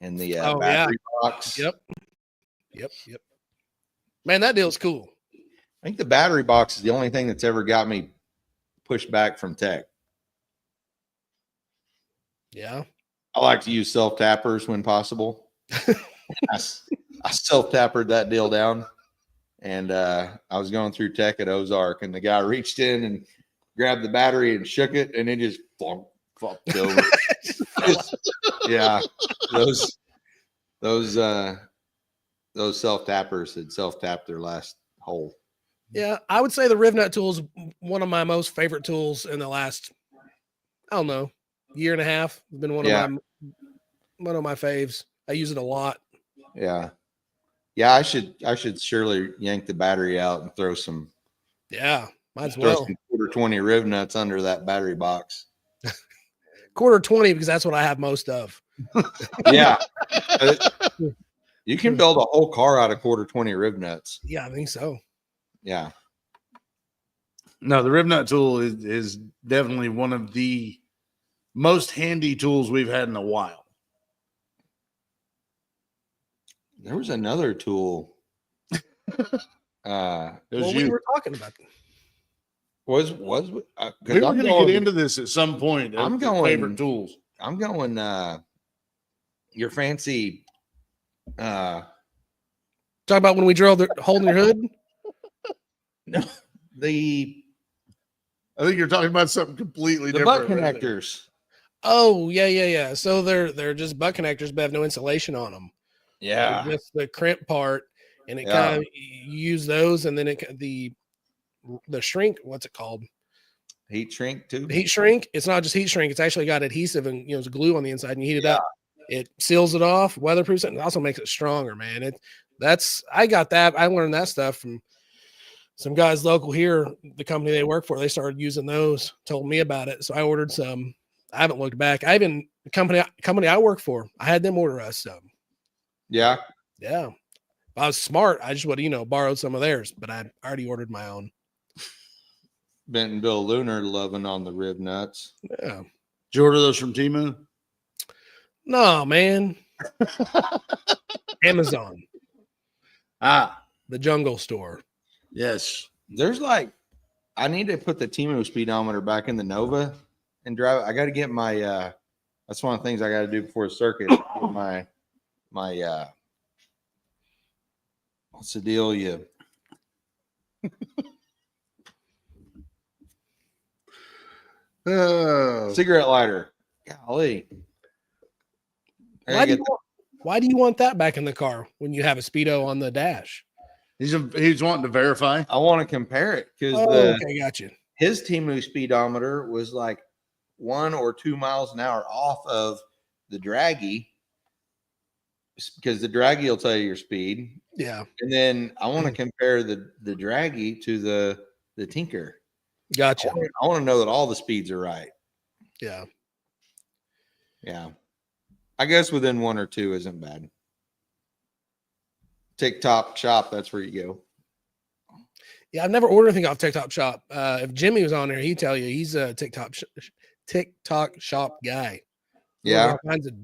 and the battery box. Yep. Man, that deal's cool. I think the battery box is the only thing that's ever got me pushed back from tech. Yeah. I like to use self-tappers when possible. I self-tappered that deal down, and I was going through tech at Ozark, and the guy reached in and grabbed the battery and shook it, and it just flopped over. Yeah, those self-tappers had self-tapped their last hole. Yeah, I would say the riv nut tool is one of my most favorite tools in the last, I don't know, year and a half. It's been one of my faves. I use it a lot. Yeah. I should surely yank the battery out and throw some Might as Throw well. some quarter 20 riv nuts under that battery box. Quarter 20 because that's what I have most of. Yeah. You can build a whole car out of quarter 20 riv nuts. Yeah, I think so. Yeah. No, the rib nut tool is definitely one of the most handy tools we've had in a while. There was another tool. We were talking about them. Was We were I'm going to get into this at some point. I'm the going favorite tools. I'm going your fancy Talk about when we drilled the hole in your hood. no I think you're talking about something completely the different. butt connectors. Oh, yeah. So they're just butt connectors, but have no insulation on them. Yeah. They're just the crimp part, and it Yeah. kind of you use those, and then the shrink. What's it called? Heat shrink too. The heat shrink. It's not just heat shrink. It's actually got adhesive and it's glue on the inside, and you heat it up. It seals it off, weatherproofs it, and also makes it stronger. Man, I got that. I learned that stuff from some guys local here. The company they work for, they started using those. Told me about it, so I ordered some. I haven't looked back. I even the company I work for, I had them order us some. Yeah. Yeah. If I was smart, I just would have, borrowed some of theirs, but I already ordered my own. Bentonville Lunar loving on the rib nuts. Yeah. Did you order those from Temu? No, man. Amazon. The jungle store. Yes. There's I need to put the Timo speedometer back in the Nova and drive. I got to get my that's one of the things I got to do before the circuit. my what's the deal? Cigarette lighter. Golly. Why do you want that back in the car when you have a Speedo on the dash? He's wanting to verify. I want to compare it because okay, gotcha. His Temu speedometer was 1 or 2 miles an hour off of the draggy, because the draggy will tell you your speed. Yeah. And then I want to compare the draggy to the Tinker. Gotcha. I want to know that all the speeds are right. Yeah. Yeah. I guess within 1 or 2 isn't bad. TikTok Shop, that's where you go. Yeah, I've never ordered anything off TikTok Shop. If Jimmy was on there, he'd tell you he's a TikTok Shop guy. Yeah. All kinds of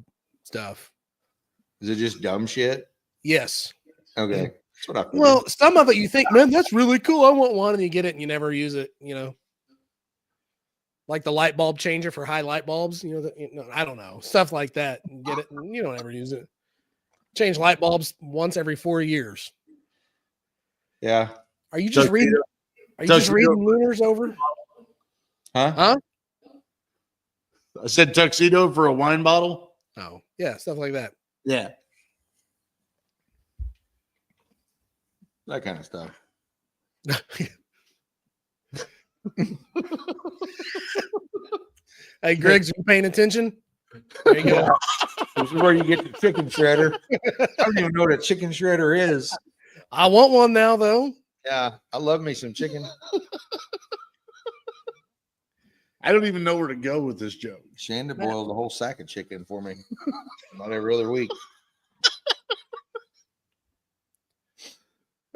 stuff. Is it just dumb shit? Yes. Okay. That's what I figured. Well, some of it you think, man, that's really cool. I want one, and you get it and you never use it, Like the light bulb changer for high light bulbs, I don't know. Stuff like that. You get it and you don't ever use it. Change light bulbs once every 4 years. Yeah. Are you just reading? Are you just reading Lunars over? Huh? I said tuxedo for a wine bottle. Oh, yeah, stuff like that. Yeah. That kind of stuff. Hey, Griggs, are you paying attention? There you go. This is where you get the chicken shredder. I don't even know what a chicken shredder is. I want one now, though. Yeah, I love me some chicken. I don't even know where to go with this joke. Shanda boiled a whole sack of chicken for me about every other week.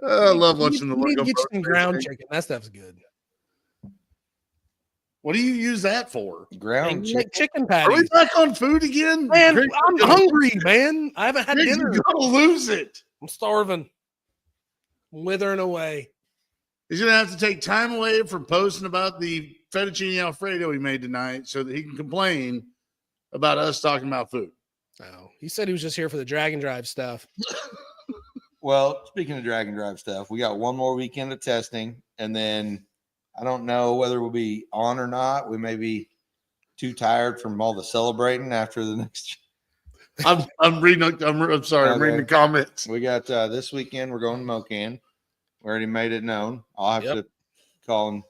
I love watching the You need to look. get you some ground chicken. That stuff's good. What do you use that for? Ground Make chicken. chicken Are patties. we back on food again? Man, Greg, I'm hungry, man. I haven't had Greg, dinner. you're gonna lose it. I'm starving. I'm withering away. He's gonna have to take time away from posting about the fettuccine alfredo he made tonight, so that he can complain about us talking about food. Oh, he said he was just here for the drag and drive stuff. Well, speaking of drag and drive stuff, we got one more weekend of testing, and then I don't know whether we'll be on or not. We may be too tired from all the celebrating after the next. I'm reading. I'm sorry. I'm reading the comments. We got this weekend. We're going to Mocan. We already made it known. I'll have to call and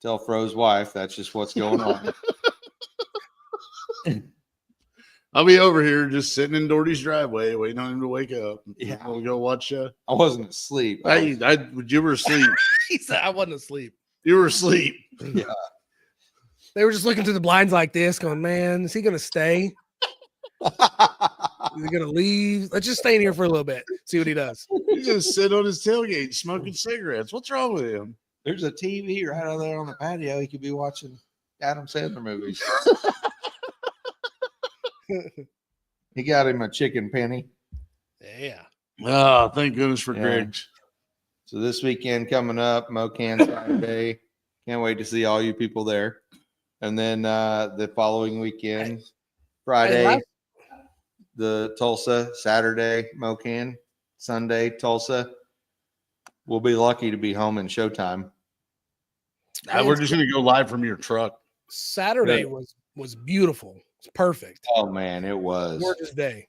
tell Fro's wife that's just what's going on. I'll be over here just sitting in Dorty's driveway, waiting on him to wake up. Yeah. We'll go watch. I wasn't asleep. You were asleep. He said I wasn't asleep. You were asleep. Yeah. They were just looking through the blinds like this, going, "Man, is he going to stay? Is he going to leave? Let's just stay in here for a little bit, see what he does." He just sit on his tailgate smoking cigarettes. What's wrong with him? There's a TV right out there on the patio. He could be watching Adam Sandler movies. He got him a chicken penny. Yeah. Oh, thank goodness for Yeah. Greg's. So this weekend coming up, Mocan Saturday. Can't wait to see all you people there. And then the following weekend, Friday, the Tulsa, Saturday, Mocan, Sunday, Tulsa. We'll be lucky to be home in showtime. We're just going to go live from your truck. Saturday was beautiful. It's perfect. Oh man, it was Gorgeous day.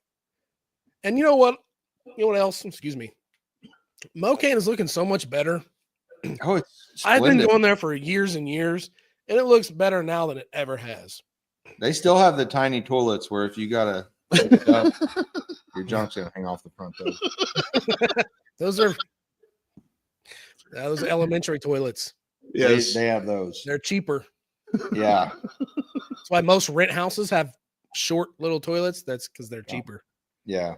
And you know what? You know what else? Excuse me. Mocan is looking so much better. Oh, it's I've been splendid. going there for years and years, and it looks better now than it ever has. They still have the tiny toilets where if you gotta your junk's gonna hang off the front though. Those are elementary toilets. Yes. They have those. They're cheaper. Yeah. That's why most rent houses have short little toilets. That's because they're cheaper. Yeah.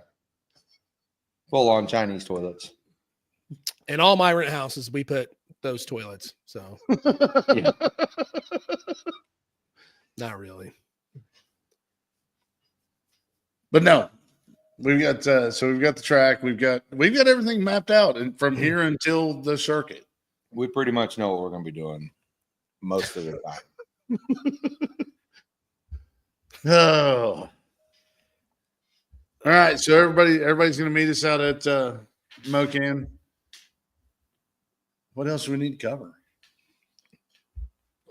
Full on Chinese toilets. In all my rent houses, we put those toilets. So Yeah. not really. But no, we've got we've got the track, we've got everything mapped out, and from here until the circuit. We pretty much know what we're gonna be doing most of the time. Oh, all right. So everybody's gonna meet us out at Mocan. What else do we need to cover?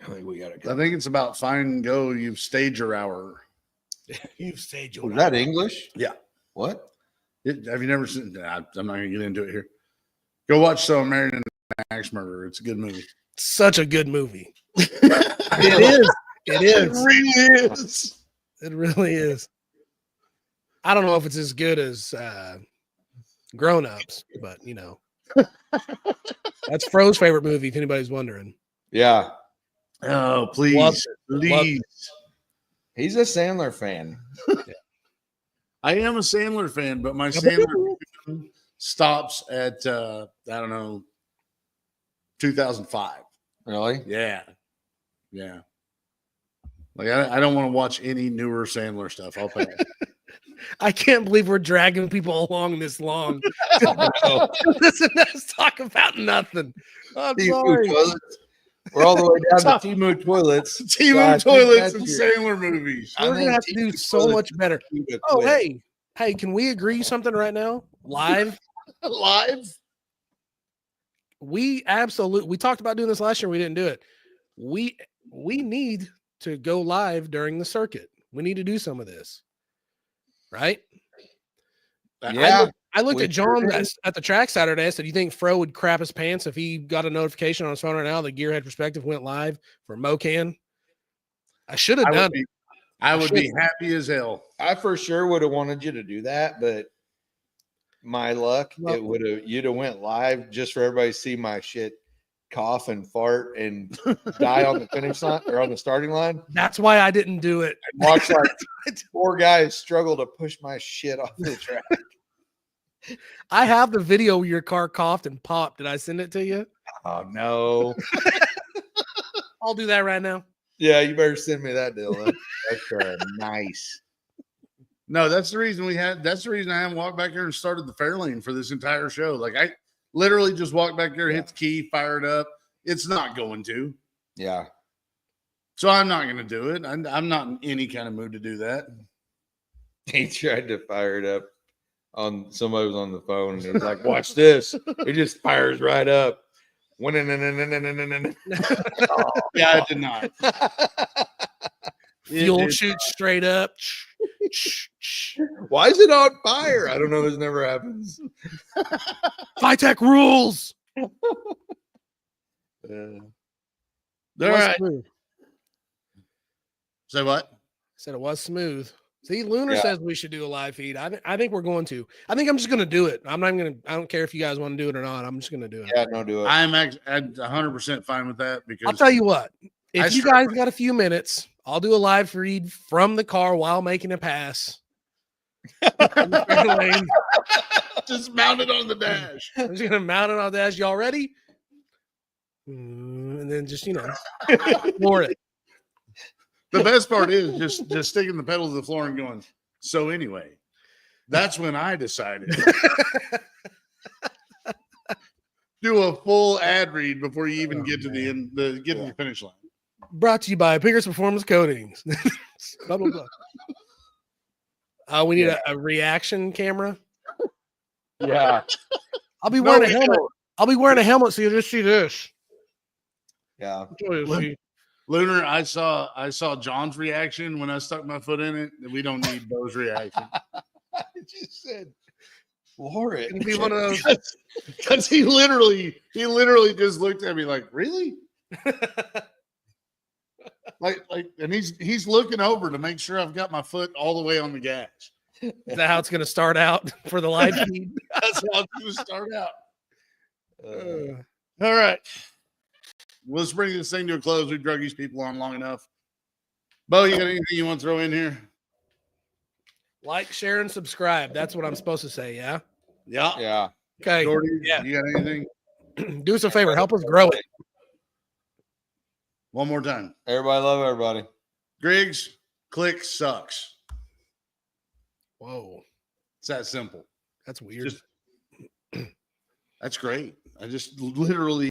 I think we gotta I think it's about fine and go. You've stayed your hour. You've stayed your Was that English? Yeah. What? Have you never seen? I'm not gonna get into it here. Go watch So Married and Axe Murderer. It's a good movie. such a good movie. It is. It It is. really is. It really is. I don't know if it's as good as Grown Ups, but you know, that's Fro's favorite movie. If anybody's wondering, Yeah. Oh, please, Love please. He's a Sandler fan. I am a Sandler fan, but my Sandler fan stops at I don't know, 2005. Really? Yeah, yeah. Like I don't want to watch any newer Sandler stuff. I'll pay. I can't believe we're dragging people along this long. Listen to us talk about nothing. I'm Timu sorry. toilets. We're all the way down to Timu toilets. Team So I of think toilets and that's your- Sandler movies. I We're gonna think have to do Timu so toilets much better. need to Oh, quit. hey, can we agree something right now? Live? Live. We talked about doing this last year. We didn't do it. We need to go live during the circuit. We need to do some of this. Right? Yeah. I looked we at John sure did. at the track Saturday. I said, "You think Fro would crap his pants if he got a notification on his phone right now that Gearhead Perspective went live for Mocan?" I should have done it. I would be should. happy as hell. I for sure would have wanted you to do that, but my luck, Well- you'd have went live just for everybody to see my shit cough and fart and die on the finish line or on the starting line. That's why I didn't do it. Watch like 4 guys struggle to push my shit off the track. I have the video where your car coughed and popped. Did I send it to you? Oh no. I'll do that right now. Yeah, you better send me that, Dylan. That's nice. No, that's the reason that's the reason I haven't walked back here and started the Fairlane for this entire show. Like I literally just walked back there, hit the key, fire it up. It's not going to. Yeah. So I'm not going to do it. I'm not in any kind of mood to do that. He tried to fire it up on somebody was on the phone and he's like, watch this. It just fires right up. Yeah, I did not. Fuel did shoots straight up. Why is it on fire? I don't know. This never happens. Tech rules. All It was right. smooth. Say what? Said it was smooth. See, Lunar Yeah. says we should do a live feed. I think we're going to. I think I'm just going to do it. I'm not going to. I don't care if you guys want to do it or not. I'm just going to do it. Yeah, no, do it. I'm actually 100% fine with that because I'll tell you what. If I you start- guys got a few minutes, I'll do a live feed from the car while making a pass. I'm just mount it on the dash. just going to mount it on the dash. Y'all ready? And then just, floor it. The best part is just sticking the pedal to the floor and going, so anyway, that's when I decided. Do a full ad read before you even get to the end, to the finish line. Brought to you by Pickers Performance Coatings. Blah, blah, blah. We need a reaction camera. Yeah. I'll be wearing a helmet. I'll be wearing a helmet so you'll just see this. Yeah. Lunar, I saw John's reaction when I stuck my foot in it. We don't need those reactions. I just said, floor it. It'd be one of those. Because he literally just looked at me like, really? like, and he's looking over to make sure I've got my foot all the way on the gas. Is that how it's going to start out for the live feed? That's how it's going to start out. All right. Let's bring this thing to a close. We've drug these people on long enough. Bo, you got anything you want to throw in here? Like, share, and subscribe. That's what I'm supposed to say, yeah? Yeah. Yeah. Okay. Dorty, Yeah. you got anything? Do us a favor. Help us grow it. One more time. Everybody love everybody. Griggs, click sucks. Whoa. It's that simple. That's weird. That's great. I just literally